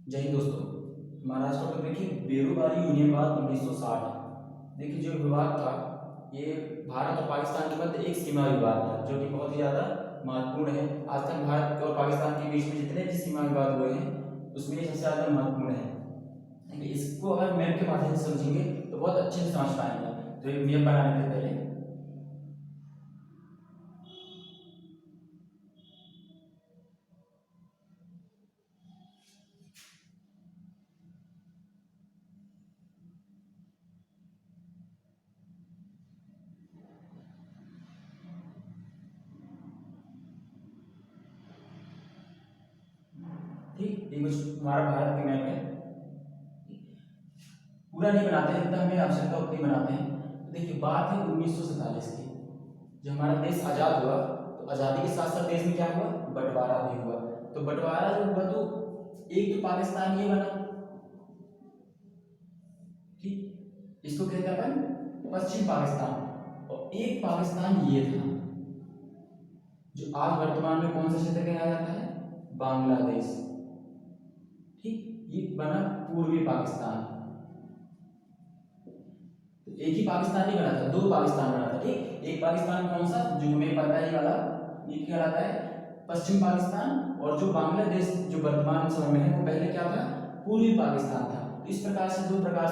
जय हिंद दोस्तों। महाराष्ट्र में देखिए बेरोजगारी यूनियनवाद 1960। देखिए जो विवाद था ये भारत और पाकिस्तान के मध्य एक सीमा विवाद था जो कि बहुत ही ज़्यादा महत्वपूर्ण है। आज तक भारत और पाकिस्तान के बीच में जितने भी सीमा विवाद हुए हैं उसमें ये सबसे ज़्यादा महत्वपूर्ण है। देखिए इसको अगर मैप के माध्यम से समझेंगे तो बहुत अच्छे से समझ पाएंगे। तो एक मैप बनाने से पहले ठीक ये कुछ हमारा भारत के मैप है। पूरा नहीं बनाते हैं, जितना हमें आवश्यकता उतनी बनाते हैं। तो देखिए बात है 1947 की, जब हमारा देश आज़ाद हुआ तो आज़ादी के साथ साथ देश में क्या हुआ, बंटवारा भी हुआ। तो बंटवारा जो हुआ तो एक तो पाकिस्तान ये बना, ठीक, इसको कहते हैं अपन पश्चिम पाकिस्तान, और एक पाकिस्तान ये था जो आज वर्तमान में कौन सा क्षेत्र कहलाया जाता है, बांग्लादेश। ठीक, ये बना पूर्वी पाकिस्तान। एक ही पाकिस्तान नहीं बना था, दो पाकिस्तान बना था। ठीक, एक पाकिस्तान कौन सा जो हमें पता है वाला, ये क्या कहलाता है, पश्चिम पाकिस्तान। और जो बांग्लादेश जो वर्तमान समय में है वो पहले क्या था, पूर्वी पाकिस्तान था। तो इस प्रकार से दो प्रकार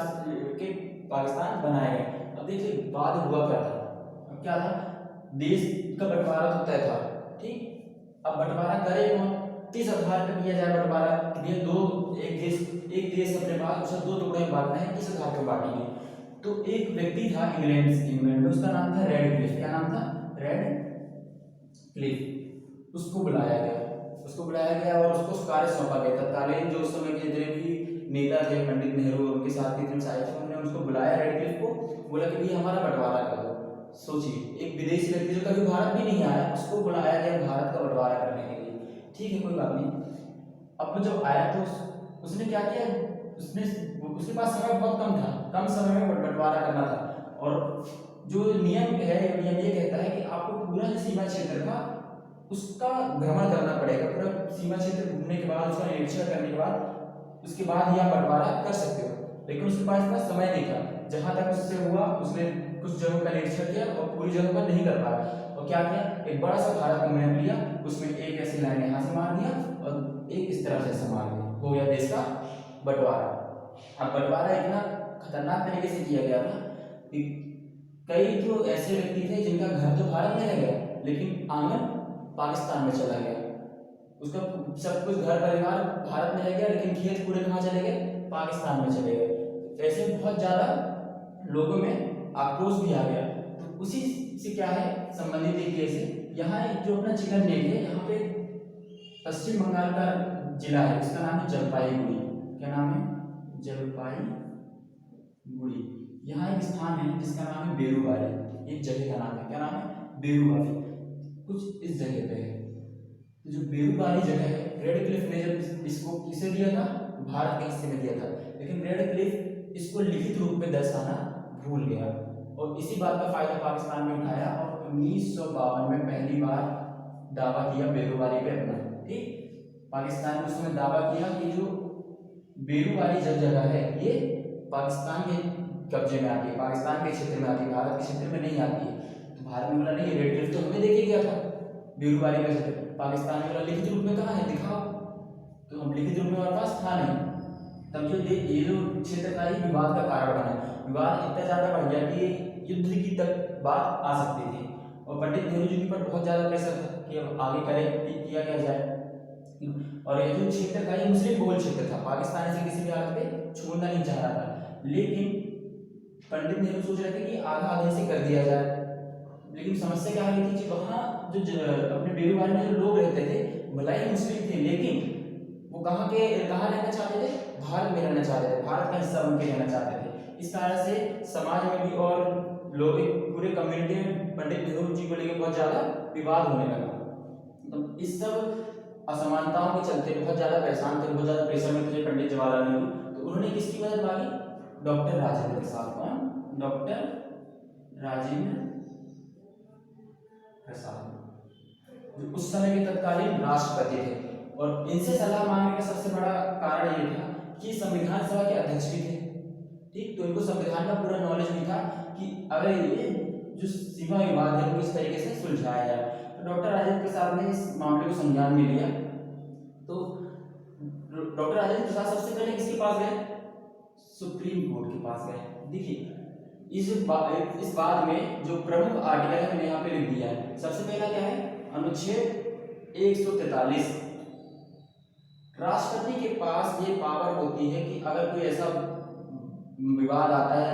के पाकिस्तान बनाए गए। अब देखिए बाद हुआ क्या था, अब क्या था, देश का बंटवारा तो तय था। ठीक, अब बंटवारा करे कौन, किस आधार पर किया जाए बंटवारा, ये दो, एक देश अपने पास उसे दो टुकड़े में बांटना है, किस आधार पर बांटेंगे। तो एक व्यक्ति था इंग्लैंड में, उसका नाम था रेड क्लिफ। क्या नाम था, रेड क्लिफ। उसको बुलाया गया और उसको कार्य सौंपा गया। तत्कालीन जो उस समय के जितने भी नेता थे, पंडित नेहरू और उनके साथ के जितने आए थे, उन्होंने उसको बुलाया रेड क्लिफ को, बोला कि भैया हमारा बंटवारा कर दो। सोचिए एक विदेशी व्यक्ति जो कभी भारत भी नहीं आया उसको बुलाया गया भारत का बंटवारा करने के लिए। ठीक है कोई बात नहीं। अब वो जब आया तो उसने क्या किया, उसने उसके पास समय बहुत कम था, कम समय में बंटवारा करना था। और जो नियम है, नियम ये कहता है कि आपको पूरा जो सीमा क्षेत्र था उसका भ्रमण करना पड़ेगा। पूरा सीमा क्षेत्र घूमने के बाद, उसका निरीक्षण करने के बाद, उसके बाद ही आप बंटवारा कर सकते हो। लेकिन उसके पास इतना समय नहीं था। जहां तक उससे हुआ उसने कुछ जगहों का निरीक्षण किया और पूरी जगह पर नहीं कर पाया। और क्या किया, एक बड़ा सा भारत का मैप लिया, उसमें एक ऐसी लाइन यहाँ से मार दिया और एक इस तरह से संभाल दिया, हो गया देश का बंटवारा। अब बंटवारा इतना खतरनाक तरीके से किया गया था कि कई तो ऐसे व्यक्ति थे जिनका घर तो भारत में रह गया लेकिन आंगन पाकिस्तान में चला गया। उसका सब कुछ घर परिवार भारत में रह गया लेकिन खेत पूरे कहाँ चले गए, पाकिस्तान में चले गए। ऐसे बहुत ज्यादा लोगों में आक्रोश भी आ गया। तो उसी से क्या है संबंधित एक केस है, यहाँ जो अपना चिकन नेक है, यहाँ पे पश्चिम बंगाल का जिला है, इसका नाम है जलपाईगुड़ी। क्या नाम है, जलपाईगुड़ी। यहाँ एक स्थान है जिसका नाम है बेरुवारी। एक जगह का नाम है, क्या नाम है, बेरुवारी। कुछ इस जगह पे है। तो जो बेरुवारी जगह है, रेड क्लिफ ने जब इसको किसे दिया था, भारत के हिस्से में दिया था, लेकिन रेड क्लिफ इसको लिखित रूप में दर्शाना भूल गया। और इसी बात का फायदा पाकिस्तान में उठाया और 1952 में पहली बार दावा किया बेरुवारी पे अपना। ठीक, पाकिस्तान ने उस समय दावा किया कि जो बेरुवारी जगह है ये पाकिस्तान के कब्जे में आती है, पाकिस्तान के क्षेत्र में आती है, भारत के क्षेत्र में नहीं आती है। तो भारत ने बोला नहीं, रेड क्लिफ तो हमें देके गया था बेरुवारी का क्षेत्र। पाकिस्तान ने बोला लिखित रूप में कहाँ है दिखाओ। तो हम लिखित रूप में हमारे पास था नहीं। तब जो ये जो क्षेत्र था ये विवाद का कारण बना। विवाद इतना ज्यादा बढ़ गया कि युद्ध की तक बात आ सकती थी। और पंडित नेहरू जी के ऊपर बहुत ज्यादा प्रेशर था कि अब आगे करें किया क्या जाए। और ये जो क्षेत्र था ये मुस्लिम बहुल क्षेत्र था, पाकिस्तान इसे किसी भी हालत पे छोड़ना नहीं चाह रहा था। लेकिन पंडित नेहरू सोच रहे थे कि आधा आधे से कर दिया जाए। लेकिन समस्या क्या आ रही थी कि वहाँ जो अपने बेरुवारी में जो लोग रहते थे भले ही मुस्लिम थे, लेकिन वो कहाँ रहना चाहते थे, भारत में रहना चाहते थे, भारत का हिस्सा बन के रहना चाहते थे। इस कारण से समाज में भी और लोग एक पूरे कम्युनिटी में पंडित नेहरू जी को लेकर बहुत ज्यादा विवाद होने लगा। तो इस सब असमानताओं के चलते बहुत ज्यादा परेशान थे, बहुत ज्यादा प्रेशर में थे पंडित जवाहरलाल नेहरू। तो उन्होंने किसकी मदद मांगी, डॉक्टर राजेंद्र प्रसाद। कौन, डॉक्टर राजेंद्र प्रसाद, जो उस समय के तत्कालीन राष्ट्रपति थे। और इनसे सलाह मांगने का सबसे बड़ा कारण ये था कि संविधान सभा के अध्यक्ष भी थे, ठीक। तो इनको संविधान का पूरा नॉलेज भी था कि अगर ये जो सीमा विवाद है वो किस तरीके से सुलझाया जाए। तो डॉक्टर राजेंद्र प्रसाद ने इस मामले को संज्ञान में लिया। तो डॉक्टर राजेंद्र प्रसाद सबसे पहले किसके पास गए? सुप्रीम कोर्ट के पास गए। देखिए इस बात में जो प्रमुख आर्टिकल है मैंने यहाँ पे लिख दिया है। सबसे पहला क्या है? अनुच्छेद 143। राष्ट्रपति के पास ये पावर होती है कि अगर कोई ऐसा विवाद आता है,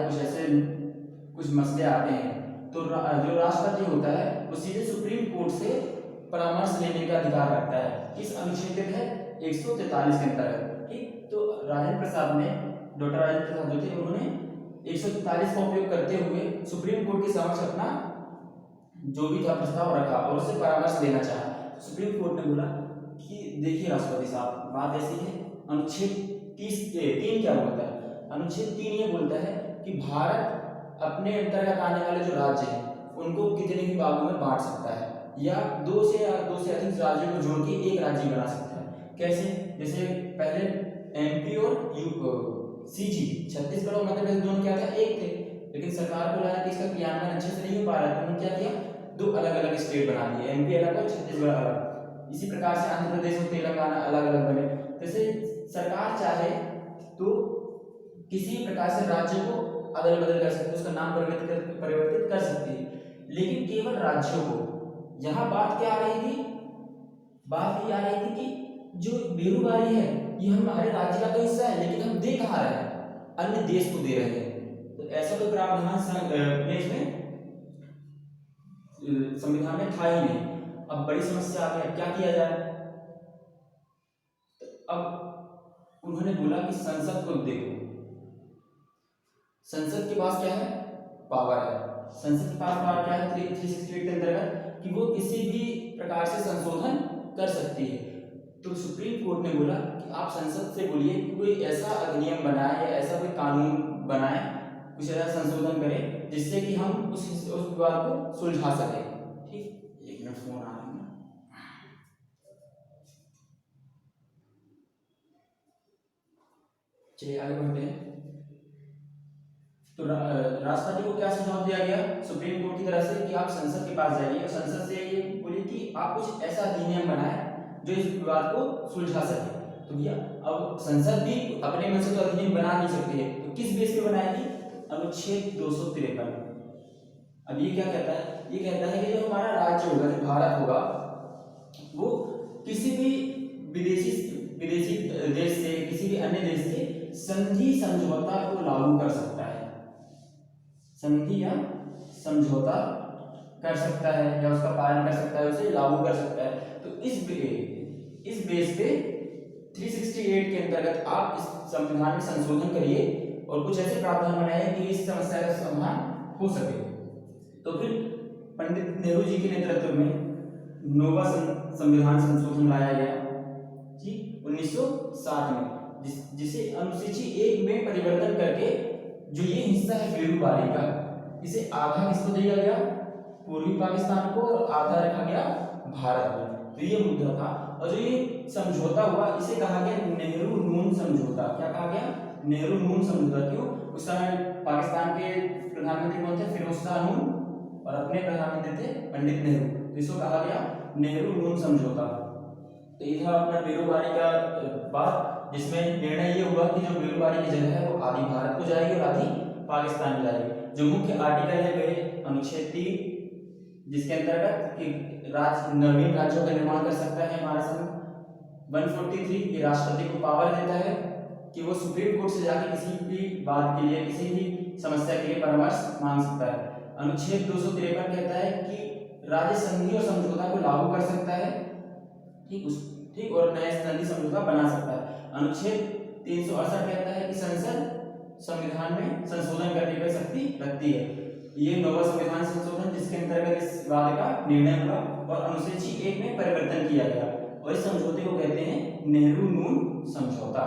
कुछ मसले आते हैं, तो जो राष्ट्रपति होता है वो सीधे सुप्रीम कोर्ट से परामर्श लेने का अधिकार रखता है। इस अनुच्छेद के तहत 143 के अंतर्गत, ठीक। तो राजेंद्र प्रसाद ने, डॉक्टर राजेंद्र प्रसाद जो थे, उन्होंने 143 का उपयोग करते हुए सुप्रीम कोर्ट के समक्ष अपना जो भी था प्रस्ताव रखा और उससे परामर्श लेना चाहा। सुप्रीम कोर्ट ने बोला कि देखिए राष्ट्रपति साहब, बात ऐसी है, अनुच्छेद 3 क्या बोलता है? अनुच्छेद 3 ये बोलता है कि भारत अपने अंतर्गत आने वाले जो राज्य हैं उनको कितने भी भागों में बांट सकता है, या दो से अधिक राज्यों को जोड़ के एक राज्य बना सकता है। कैसे? जैसे पहले एमपी और सीजी, छत्तीसगढ़ और मध्य प्रदेश दोनों क्या था? एक थे। लेकिन सरकार को लगा कि इसका क्रियान्वयन अच्छे से नहीं हो पा रहा है, तो उन्होंने क्या किया? 2 अलग अलग स्टेट बना दिए, एमपी अलग और छत्तीसगढ़ अलग। इसी प्रकार से आंध्र प्रदेश और तेलंगाना अलग अलग बने। जैसे सरकार चाहे तो किसी प्रकार से राज्य को अदल बदल कर सकती है, उसका नाम परिवर्तित कर सकती है, लेकिन केवल राज्यों को। यहाँ बात क्या आ रही थी? बात ये आ रही थी कि जो बेरोजगारी है ये हमारे राज्य का तो हिस्सा है, लेकिन हम दे कहाँ रहे हैं? अन्य देश को दे रहे हैं। तो ऐसा कोई प्रावधान संविधान में था ही नहीं। अब बड़ी समस्या आ गई, क्या किया जाए? अब उन्होंने बोला कि संसद को देखो, संसद के पास क्या है? पावर है। संसद के पास पावर क्या है? 368 के अंतर्गत कि वो किसी भी प्रकार से संशोधन कर सकती है। तो सुप्रीम कोर्ट ने बोला कि आप संसद से बोलिए कि कोई ऐसा अधिनियम बनाए या ऐसा कोई कानून बनाए, कुछ ऐसा संशोधन करें जिससे कि हम उस विवाद को सुलझा सके, ठीक। 1 मिनट, फोन आ रहा है। चलिए आगे बढ़ते हैं। तो राष्ट्रपति को क्या सुझाव दिया गया सुप्रीम कोर्ट की तरफ से कि आप संसद के पास जाइए और संसद से ये बोलिए कि आप कुछ ऐसा अधिनियम बनाए जो इस विवाद को सुलझा सके। तो भैया अब संसद भी अपने मन से तो अधिनियम बना नहीं सकती है, तो किस बेस पे बनाएगी? अनुच्छेद 253। अब ये क्या कहता है? ये कहता है कि जो हमारा राज्य होगा, जो भारत होगा, वो किसी भी विदेशी देश से, किसी भी अन्य देश से संधि समझौता को लागू कर सकता है। संधि या समझौता कर सकता है या उसका पालन कर सकता है, उसे लागू कर सकता है। तो इस बेस पे 368 के अंतर्गत आप इस संविधान में संशोधन करिए और कुछ ऐसे प्रावधान बनाए कि इस समस्या का समाधान हो सके। तो फिर पंडित नेहरू जी के नेतृत्व में नोवा संविधान संशोधन लाया गया, ठीक, 1960 में, जिसे अनुसूची 1 में परिवर्तन करके जो ये हिस्सा है बेरूबारी का, इसे आधा किसको दिया गया? पूर्वी पाकिस्तान को, और आधा रखा गया भारत में। तो ये मुद्दा था। और जो ये समझौता हुआ इसे कहा गया नेहरू नून समझौता। क्या कहा गया? नेहरू नून समझौता। क्यों? उस समय पाकिस्तान के प्रधानमंत्री कौन थे? फिरोज शाह नून, और अपने प्रधानमंत्री थे पंडित नेहरू। तो इसको कहा गया नेहरू नून समझौता। तो ये था अपना बेरोजगारी का बात, जिसमें निर्णय ये हुआ कि जो बेरोजगारी की जगह है वो आधी भारत को जाएगी और आधी पाकिस्तान में जाएगी। जो मुख्य आर्टिकल है वह अनुच्छेद 3, जिसके अंतर्गत कि नवीन राज्यों का निर्माण कर सकता है हमारा संघ। 143 ये राष्ट्रपति को पावर देता है कि वो सुप्रीम कोर्ट से जाकर किसी भी बात के लिए, किसी भी समस्या के लिए परामर्श मांग सकता है। अनुच्छेद 253 कहता है कि राज्य संधि और समझौता को लागू कर सकता है, ठीक, और नया संधि समझौता बना सकता है। अनुच्छेद 368 कहता है कि संसद संविधान में संशोधन करने की शक्ति रखती है। ये नौवां संविधान संशोधन जिसके अंतर्गत इस वादे का निर्णय हुआ और अनुसूची 1 में परिवर्तन किया गया, और इस समझौते को कहते हैं नेहरू नून समझौता।